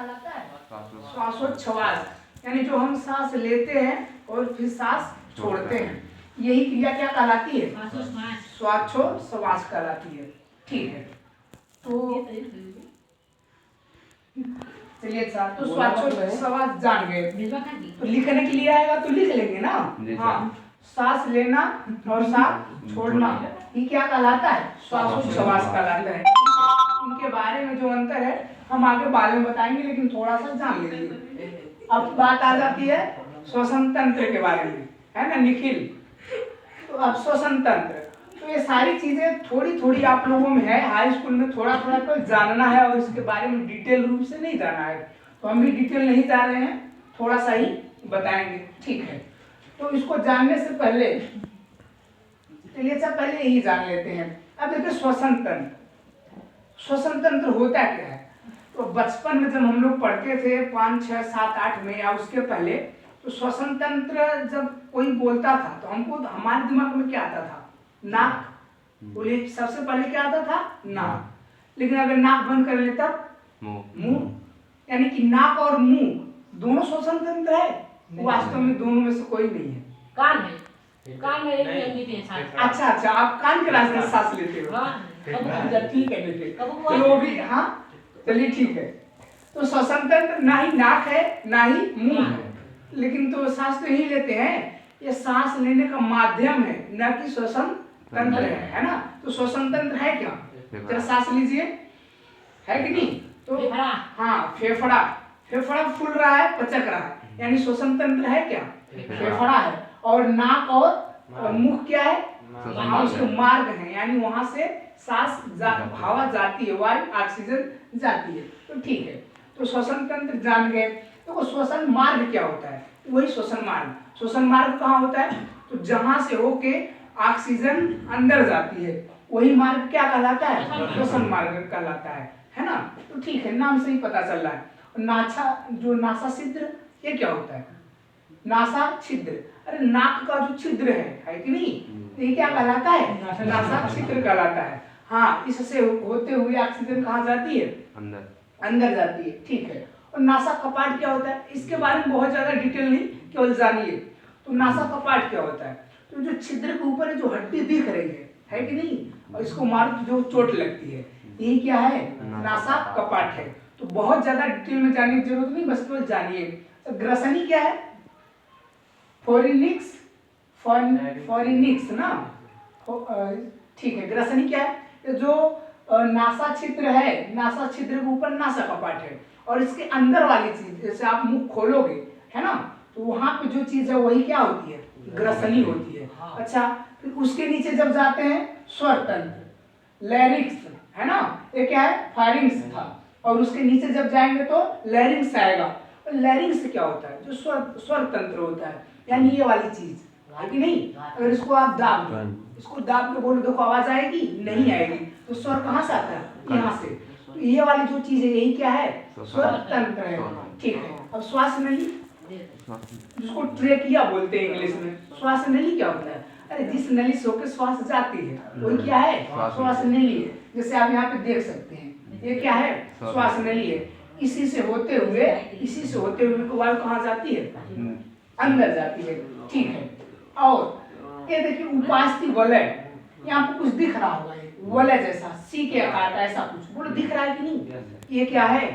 कहलाता है? श्वासोच्छ्वास, यानी जो हम सांस लेते हैं और फिर सांस छोड़ते हैं, यही क्रिया क्या कहलाती है? श्वासोच्छ्वास कहलाती है। ठीक है, तो चलिए अच्छा, तो श्वासोच्छ्वास जान गए, तो लिखने के लिए आएगा तो लिख लेंगे ना। हाँ, सांस लेना और सांस छोड़ना, ये क्या कहलाता है? श्वासोच्छ्वास कहलाता है। इनके बारे में जो अंतर है हम आगे बाद में बताएंगे, लेकिन थोड़ा सा जान लीजिए। अब बात आ जाती है श्वसन तंत्र के बारे में, है ना निखिल? तो अब श्वसन तंत्र, तो ये सारी चीजें थोड़ी थोड़ी आप लोगों में है, हाई स्कूल में थोड़ा थोड़ा तो जानना है और इसके बारे में डिटेल रूप से नहीं जाना है, तो हम भी डिटेल नहीं जा रहे हैं, थोड़ा सा ही बताएंगे। ठीक है, तो इसको जानने से पहले चलिए अच्छा पहले यही जान लेते हैं। अब देखिए श्वसन तंत्र, श्वसन तंत्र होता क्या है? तो बचपन में जब हम लोग पढ़ते थे 5, 6, 7, 8 में या उसके पहले, तो श्वसन तंत्र जब कोई बोलता था तो हमको हमारे दिमाग में क्या आता था? नाक। बोलिए सबसे पहले क्या आता था? नाक। लेकिन अगर नाक बंद कर ले तब मुंह, यानी कि नाक और मुंह दोनों श्वसन तंत्र है? वास्तव में दोनों में से कोई नहीं है। कान है, कान में अच्छा अच्छा, आप कान के रास्ते सांस लेते हो? ठीक है बेटे, तो भी हाँ चलिए ठीक है। तो श्वसन तंत्र ना ही नाक है ना ही मुंह है, लेकिन तो सांस तो यही लेते हैं, ये सांस लेने का माध्यम है, न कि श्वसन तंत्र है ना? तो श्वसन तंत्र है क्या? जरा सांस लीजिए, है कि नहीं? तो हाँ, फेफड़ा, फेफड़ा फूल रहा है, पचक रहा है, यानी श्वसन तंत्र है क्या? फेफड़ा है। और नाक और मुख क्या है? वहाँ उसके मार्ग हैं, यानी वहां से सांस हवा जाती है, वायु ऑक्सीजन जाती है। तो ठीक है, तो श्वसन तंत्र जान गए। तो श्वसन मार्ग क्या होता है? वही श्वसन मार्ग, श्वसन मार्ग कहाँ होता है? तो जहां से होके ऑक्सीजन अंदर जाती है, वही मार्ग क्या कहलाता है? श्वसन मार्ग कहलाता है ना? तो ठीक है, नाम से ही पता चल रहा है। नासा, जो नासा छिद्र, ये क्या होता है? नासा छिद्र, अरे नाक का जो छिद्र है कि नहीं, ये क्या कहलाता है? नासा छिद्र कहलाता है। हाँ, इससे होते हुए ऑक्सीजन कहाँ जाती है? अंदर जाती है। ठीक है, और नासा कपाट क्या होता है? इसके बारे में बहुत ज्यादा डिटेल नहीं, केवल जानिए। तो नासा कपाट क्या होता है? तो जो छिद्र के ऊपर जो हड्डी दिख रही है कि नहीं, और इसको मारो तो जो चोट लगती है, यही क्या है? नासा कपाट है। तो बहुत ज्यादा डिटेल में जानने की जरूरत नहीं, बस केवल जानिए। तो ग्रसनी क्या है? फोरिनिक्स, फोरिनिक्स ना, ठीक है। ग्रसनी क्या है? जो नासा छिद्र है, नासा छिद्र के ऊपर नासा कपाट है, और इसके अंदर वाली चीज, जैसे आप मुंह खोलोगे है ना, तो वहां पे जो चीज है वही क्या होती है? ग्रसनी होती है। अच्छा, फिर उसके नीचे जब जाते हैं स्वर तंत्र, लैरिक्स है ना, ये क्या है? फायरिंग्स था, और उसके नीचे जब जाएंगे तो लैरिंग्स आएगा। लैरिंग्स क्या होता है? जो स्वर तंत्र होता है, यानी ये वाली चीज है कि नहीं? अगर इसको आप दाब दो, इसको दाब के बोलो, देखो आवाज आएगी? नहीं आएगी। तो स्वर कहाँ से आता है? यहाँ से। तो ये वाली जो चीज है यही क्या है? स्वर तंत्र है। ठीक है, अब श्वास नली, जिसको ट्रेकिया बोलते हैं इंग्लिश में, श्वास नली क्या होता है? अरे जिस नली से होकर श्वास जाती है वही क्या है? श्वास नली है। जैसे आप यहाँ पे देख सकते हैं, ये क्या है? श्वास नली है। इसी से होते हुए वायु कहाँ जाती है? अंदर जाती है। ठीक है, और ये देखिए उपास्थि वलय, यहाँ पे कुछ दिख रहा होगा, ये वलय जैसा, सी के आकार का ऐसा कुछ, बोलो दिख रहा है कि नहीं? ये क्या है?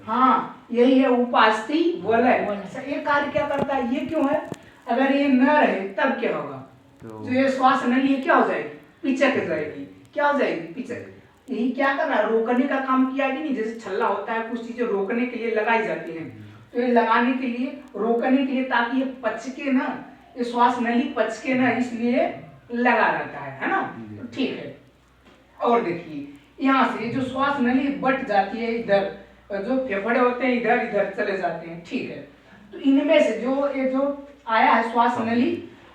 हाँ, यही है उपास्थि वलय। ये कार्य क्या करता है? ये क्यों है? अगर ये न रहे तब क्या होगा? जो ये श्वास नली है क्या हो जाएगी? पिचक जाएगी। क्या हो जाएगी? पिचक। यही क्या कर रहा है? रोकने का काम किया कि नहीं? जैसे छल्ला होता है, कुछ चीजें रोकने के लिए लगाई जाती हैं, तो ये लगाने के लिए, रोकने के लिए, ताकि ये पचके ना, ये श्वास नली पचके ना, इसलिए लगा रहता है ना? तो ठीक है, और देखिए यहाँ से जो श्वास नली बट जाती है इधर, जो फेफड़े होते हैं इधर इधर चले जाते हैं। ठीक है, तो इनमें से जो ये जो आया है श्वास नली,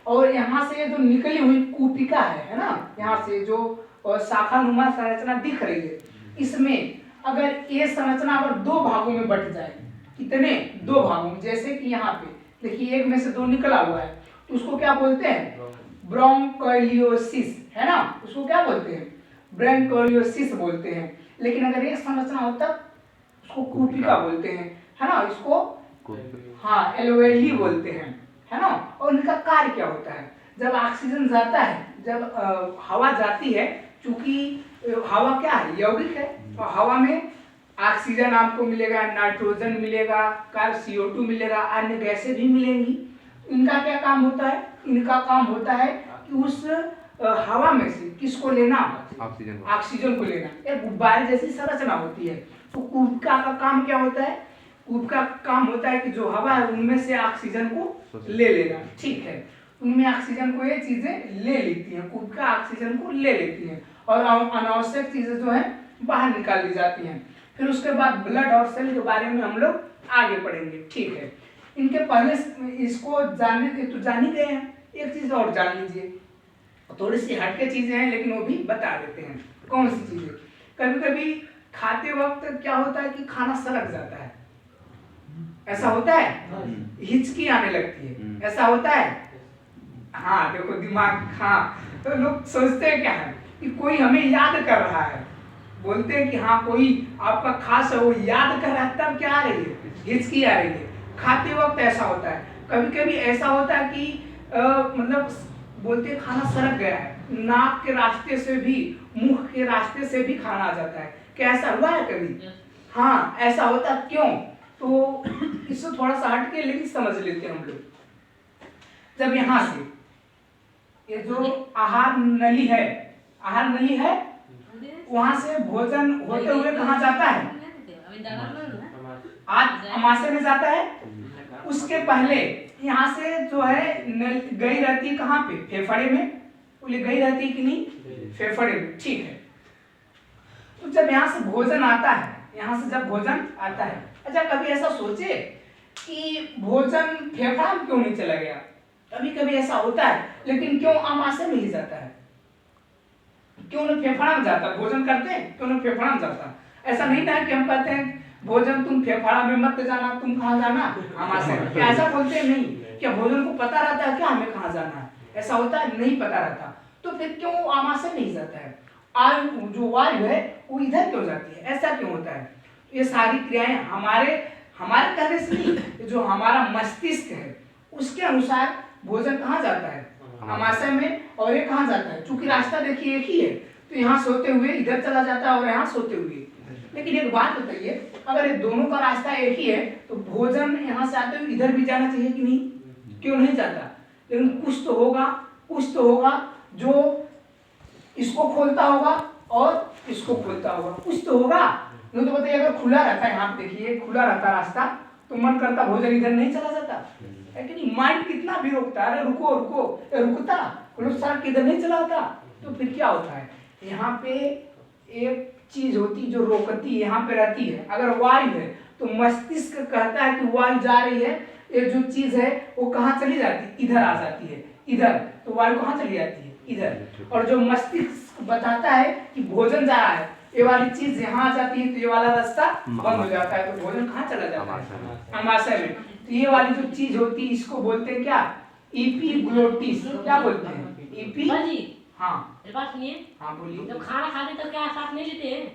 और यहाँ से जो निकली हुई कूपिका है ना, यहाँ से जो शाखा नुमा संरचना दिख रही है, इसमें अगर ये संरचना अगर दो भागों में बट जाए, कितने? दो भागों में। जैसे कि यहाँ पे देखिए एक में से दो निकला हुआ है, तो उसको क्या बोलते हैं? ब्रोंकोलियोसिस है ना, उसको क्या बोलते हैं? ब्रोंकोलियोसिस बोलते हैं। लेकिन अगर एक संरचना हो तब इसको कूपिका बोलते हैं, है ना, इसको हाँ एलोवेली बोलते हैं, है ना। और इनका कार्य क्या होता है, जब ऑक्सीजन जाता है, जब हवा जाती है, चूंकि हवा क्या है, यौगिक है, और हवा में ऑक्सीजन आपको मिलेगा, नाइट्रोजन मिलेगा, CO2 मिलेगा, अन्य गैसें भी मिलेंगी। इनका क्या काम होता है, इनका काम होता है कि उस हवा में से किसको लेना, ऑक्सीजन को लेना। एक गुब्बारे जैसी संरचना होती है। तो कूपिका का काम क्या होता है, कूपिका का काम होता है कि जो हवा है उनमें से ऑक्सीजन को ले लेना, ठीक है। उनमें ऑक्सीजन को ये चीजें ले लेती हैं, कूपिका ऑक्सीजन को ले लेती हैं और अनावश्यक चीजें जो है बाहर निकाल दी जाती हैं। फिर उसके बाद ब्लड और सेल के बारे में हम लोग आगे पढ़ेंगे, ठीक है। इनके पहले इसको जानने तो जान ही गए हैं, एक चीज और जान लीजिए, थोड़ी सी हटके चीजें हैं लेकिन वो भी बता देते हैं। कौन सी चीजें, कभी कभी खाते वक्त क्या होता है कि खाना सड़क जाता है, ऐसा होता है, हिचकी आने लगती है, ऐसा होता है। हाँ देखो दिमाग, हाँ तो लोग सोचते हैं क्या है कि कोई हमें याद कर रहा है, बोलते हैं कि हाँ कोई आपका खास है वो याद कर रहा है, तब क्या आ रही है, हिचकी आ रही है। खाते वक्त ऐसा होता है, कभी कभी ऐसा होता है कि मतलब बोलते हैं खाना सड़क गया है, नाक के रास्ते से भी, मुंह के रास्ते से भी खाना आ जाता है। क्या ऐसा हुआ है कभी? हाँ ऐसा होता है, क्यों? तो इससे थोड़ा सा हटके लेकिन समझ लेते हैं हम लोग। जब यहाँ से ये जो आहार नली है, आहार नली है, वहां से भोजन होते हुए कहाँ जाता है, आज अमाशय में जाता है। उसके पहले यहाँ से जो है गई रहती है कहाँ पे, फेफड़े में, बोले गई रहती है कि नहीं, फेफड़े में, ठीक है। तो जब यहाँ से भोजन आता है, यहाँ से जब भोजन आता है, अच्छा कभी ऐसा सोचे कि भोजन फेफड़ा में क्यों नहीं चला गया, कभी कभी ऐसा होता है, लेकिन क्यों अमाशय में ही जाता है, क्यों ना फेफड़ा में जाता, भोजन करते हैं क्यों ना फेफड़ा में जाता। ऐसा नहीं था कि हम कहते हैं भोजन तुम फेफड़ा में मत जाना, तुम कहाँ जाना, अमाशय में, क्या ऐसा बोलते हैं? नहीं। क्या भोजन को पता रहता है क्या हमें कहाँ जाना है, ऐसा होता है, नहीं पता रहता। तो फिर क्यों अमाशय नहीं जाता है, आयु जो वायु है वो इधर क्यों जाती है, ऐसा क्यों होता है? ये सारी क्रियाएं हमारे कहने से नहीं, जो हमारा मस्तिष्क है उसके अनुसार भोजन कहाँ जाता है, अमाशय में, और ये कहाँ जाता है, चूंकि रास्ता देखिए एक ही है, तो यहाँ सोते हुए इधर चला जाता है और यहाँ सोते हुए। लेकिन एक बात बताइए, अगर ये दोनों का रास्ता एक ही है तो भोजन यहाँ से आते हुए इधर भी जाना चाहिए कि नहीं, क्यों नहीं जाता? लेकिन कुछ तो होगा जो इसको खोलता होगा और इसको खोलता होगा, कुछ तो होगा। नहीं तो बताइए अगर खुला रहता है, यहाँ पे देखिए खुला रहता रास्ता, तो मन करता भोजन इधर नहीं चला जाता है कि नहीं? माइंड कितना भी रोकता है, अरे रुको रुको, रुकता सड़क इधर नहीं चलाता। तो फिर क्या होता है, यहाँ पे एक चीज होती जो रोकती यहाँ पे रहती है, अगर वायु है तो मस्तिष्क कहता है कि वायु जा रही है, ये जो चीज है वो कहाँ चली जाती है, इधर आ जाती है, इधर, तो वायु कहाँ चली जाती है, इधर। और जो मस्तिष्क बताता है कि भोजन जा रहा है, ये वाली चीज यहाँ आ जाती है, तो ये वाला रास्ता बंद हो जाता है, तो भोजन कहाँ चला जाता है, अमाशय में। तो ये वाली जो चीज होती है इसको बोलते हैं क्या, इपीग्लोटिस, क्या बोलते हैं, हाँ बात सुनिए, हाँ बोलिए। जब खाना खाते तो क्या सांस नहीं लेते हैं?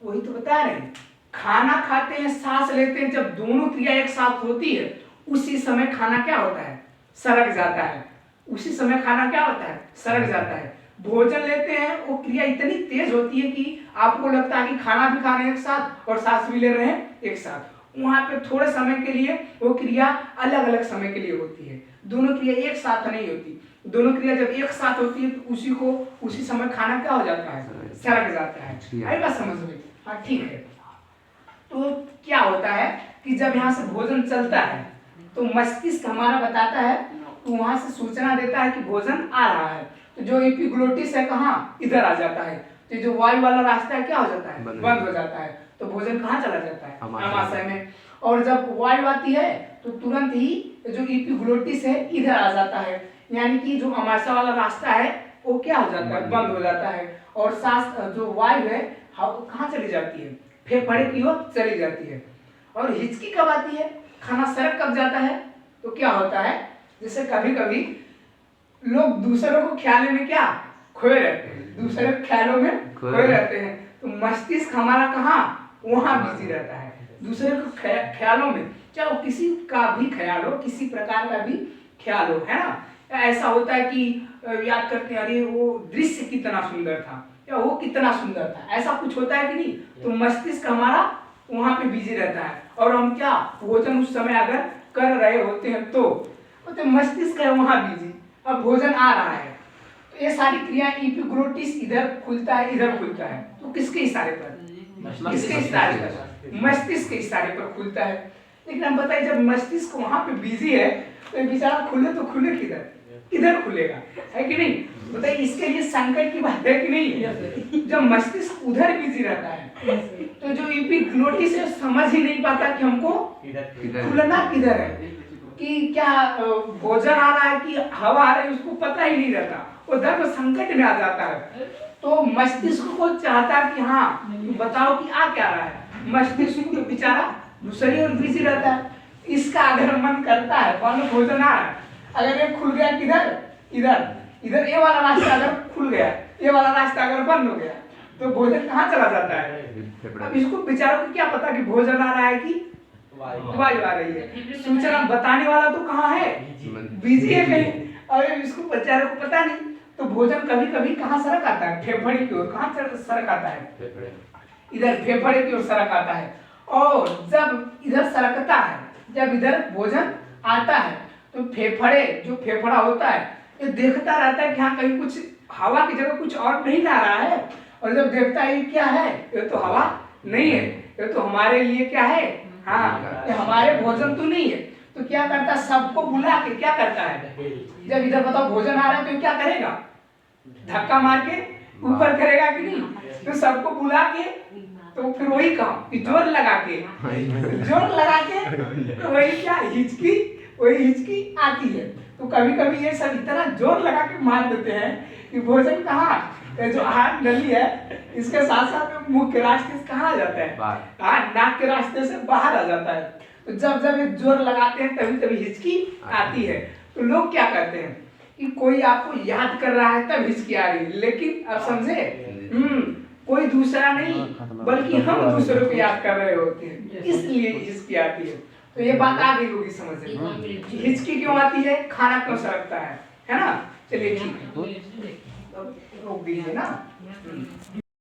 वही तो बता रहे हैं, खाना खाते हैं सांस लेते हैं, जब दोनों क्रिया एक साथ होती है उसी समय खाना क्या होता है, सरक जाता है, उसी समय खाना क्या होता है, सरक जाता है। भोजन लेते हैं वो क्रिया इतनी तेज होती है कि आपको लगता है कि खाना भी खा रहे हैं एक साथ और सांस भी ले रहे हैं एक साथ, वहां पे थोड़े समय के लिए वो क्रिया अलग अलग समय के लिए होती है, दोनों क्रिया एक साथ नहीं होती। दोनों क्रिया जब एक साथ होती है तो उसी समय खाना क्या हो जाता है, सरक जाता है। आई बात समझ में? हाँ ठीक है। तो क्या होता है कि जब यहाँ से भोजन चलता है तो मस्तिष्क हमारा बताता है, तो वहां से सूचना देता है कि भोजन आ रहा है, तो जो एपिग्लोटिस है कहाँ, इधर आ जाता है, तो जो वायु वाला रास्ता है क्या हो जाता है, बंद हो जाता है, तो भोजन कहाँ चला जाता है, अमाशय में। और जब वायु आती है तो तुरंत ही जो एपिग्लोटिस है इधर आ जाता है, यानी कि जो अमाशय वाला रास्ता है वो क्या हो जाता है, बंद हो जाता है, और सांस जो वायु है कहाँ चली जाती है, फेफड़े की ओर चली जाती है। और हिचकी कब आती है, खाना सरक कब जाता है, तो क्या होता है, जैसे कभी कभी लोग दूसरों को ख्याल में क्या खोए रहते हैं, दूसरे ख्यालों में खोए रहते हैं, तो मस्तिष्क हमारा कहाँ, वहाँ बिजी रहता है, दूसरे को ख्यालों में, चाहे वो किसी का भी ख्याल हो, किसी प्रकार का भी ख्याल हो, है ना। ऐसा होता है कि याद करते हैं अरे वो दृश्य कितना सुंदर था या वो कितना सुंदर था, ऐसा कुछ होता है कि नहीं। तो मस्तिष्क हमारा वहाँ पे बिजी रहता है और हम क्या भोजन उस समय अगर कर रहे होते हैं तो मस्तिष्क है वहाँ बिजी, अब भोजन आ रहा है तो ये सारी क्रिया एपिग्लोटिस इधर खुलता है इधर खुलता है, तो किसके इशारे पर, किसके इशारे पर, मस्तिष्क के इशारे पर खुलता है। लेकिन हम बताइए जब मस्तिष्क वहाँ पे बिजी है तो बेचारा खुले तो खुले किधर, किधर खुलेगा, है कि नहीं। बताइए इसके लिए संकट की बात है कि नहीं। जब मस्तिष्क उधर बिजी रहता है तो जो एपिग्लोटिस है समझ ही नहीं पाता कि हमको खुलना किधर है, कि क्या भोजन आ रहा है कि हवा आ रही है, उसको पता ही नहीं रहता, वो धर्म संकट में आ जाता है। तो मस्तिष्क को चाहता है कि हाँ बताओ कि आ क्या रहा है, मस्तिष्क तो बेचारा दूसरी ओर बिजी रहता है। इसका अगर मन करता है मान लो भोजन आ रहा है, अगर ये खुल गया किधर, इधर इधर ये वाला रास्ता अगर खुल गया, ये वाला रास्ता अगर बंद हो गया तो भोजन कहाँ चला जाता है। अब इसको बेचारों को क्या पता कि भोजन आ रहा है कि वायु आ रही है, सूचना बताने वाला तो कहाँ है, बिजी है कहीं, और इसको बेचारे को पता नहीं। तो भोजन कभी कभी कहाँ सरक आता है, फेफड़े की ओर, कहाँ सरक आता है, इधर फेफड़े की ओर सरक आता है। और जब इधर सरकता है, जब इधर भोजन आता है तो फेफड़े, जो फेफड़ा होता है ये देखता रहता है कि हाँ कहीं कुछ हवा की जगह कुछ और नहीं ला रहा है, और जब देखता है ये क्या है, ये तो हवा नहीं है, ये तो हमारे लिए क्या है, हाँ ये हमारे भोजन तो नहीं है। तो क्या करता है, सबको बुला के क्या करता है, जब इधर बताओ भोजन आ रहा है तो क्या करेगा, धक्का मार के ऊपर करेगा कि नहीं। तो सबको बुला के तो फिर वही काम कि जोर लगा के, जोर लगा के तो वही क्या हिचकी, वही हिचकी आती है। तो कभी कभी ये सब इतना जोर लगा के मार देते हैं कि भोजन कहाँ, जो आहार नली है इसके साथ साथ मुख्य रास्ते से कहाँ आ जाता है, हाँ नाक के रास्ते से बाहर आ जाता है। तो जब जब ये जोर लगाते हैं तभी तभी हिचकी आती है। तो लोग क्या करते हैं कि कोई आपको याद कर रहा है तब हिचकी आ रही है, लेकिन अब समझे कोई दूसरा नहीं बल्कि हम दूसरों को याद कर रहे होते हैं, इसलिए हिचकी आती है। तो ये बात आ गई होगी समझ में, हिचकी क्यों आती है, खाना क्यों सरकता है ना। चलिए ठीक है, रोक दीजिए ना।